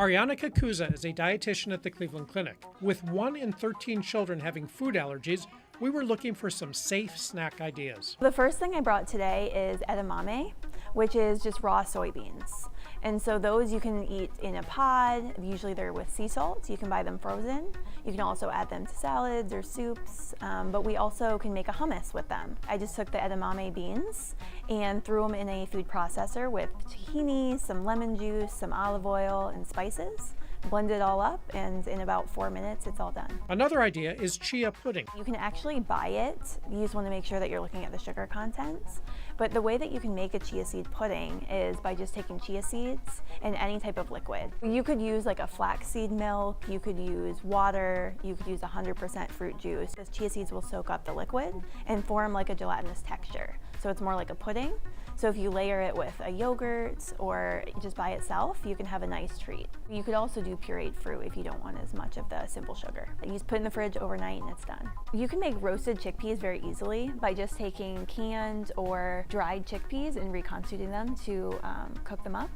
Ariana Kakuza is a dietitian at the Cleveland Clinic. With 1 in 13 children having food allergies, we were looking for some safe snack ideas. The first thing I brought today is edamame, which is just raw soybeans. And so those you can eat in a pod. Usually they're with sea salt. You can buy them frozen. You can also add them to salads or soups, but we also can make a hummus with them. I just took the edamame beans and threw them in a food processor with tahini, some lemon juice, some olive oil, and spices. Blend it all up, and in about 4 minutes, it's all done. Another idea is chia pudding. You can actually buy it. You just want to make sure that you're looking at the sugar contents. But the way that you can make a chia seed pudding is by just taking chia seeds and any type of liquid. You could use like a flaxseed milk, you could use water, you could use 100% fruit juice. Because chia seeds will soak up the liquid and form like a gelatinous texture. So it's more like a pudding. So if you layer it with a yogurt or just by itself, you can have a nice treat. You could also do pureed fruit if you don't want as much of the simple sugar. You just put it in the fridge overnight and it's done. You can make roasted chickpeas very easily by just taking canned or dried chickpeas and reconstituting them to cook them up.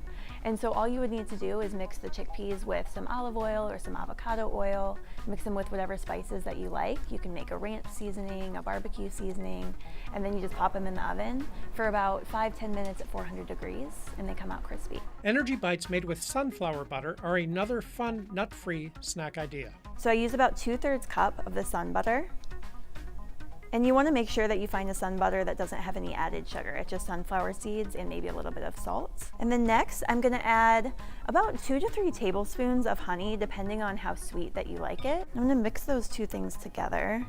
And so all you would need to do is mix the chickpeas with some olive oil or some avocado oil, mix them with whatever spices that you like. You can make a ranch seasoning, a barbecue seasoning, and then you just pop them in the oven for about 5-10 minutes at 400 degrees, and they come out crispy. Energy bites made with sunflower butter are another fun, nut-free snack idea. So I use about 2/3 cup of the sun butter. And you want to make sure that you find a sun butter that doesn't have any added sugar. It's just sunflower seeds and maybe a little bit of salt. And then next, I'm going to add about 2 to 3 tablespoons of honey, depending on how sweet that you like it. I'm going to mix those two things together.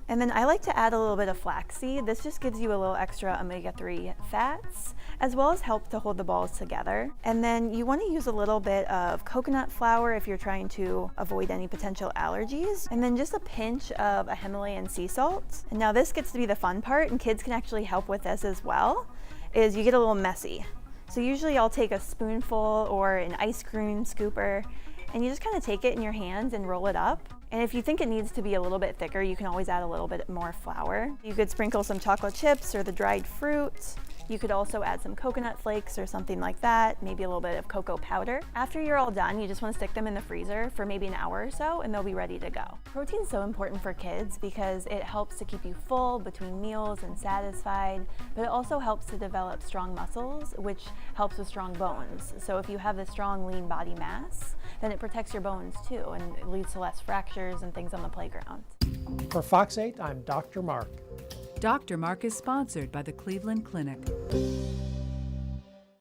And then I like to add a little bit of flaxseed. This just gives you a little extra omega-3 fats, as well as help to hold the balls together. And then you want to use a little bit of coconut flour if you're trying to avoid any potential allergies. And then just a pinch of a Himalayan sea salt. And now this gets to be the fun part, and kids can actually help with this as well, is you get a little messy. So usually I'll take a spoonful or an ice cream scooper, and you just kind of take it in your hands and roll it up. And if you think it needs to be a little bit thicker, you can always add a little bit more flour. You could sprinkle some chocolate chips or the dried fruit. You could also add some coconut flakes or something like that, maybe a little bit of cocoa powder. After you're all done, you just want to stick them in the freezer for maybe an hour or so, and they'll be ready to go. Protein is so important for kids because it helps to keep you full between meals and satisfied, but it also helps to develop strong muscles, which helps with strong bones. So if you have this strong, lean body mass, then it protects your bones too, and it leads to less fractures and things on the playground. For Fox 8, I'm Dr. Marc. Dr. Marc is sponsored by the Cleveland Clinic.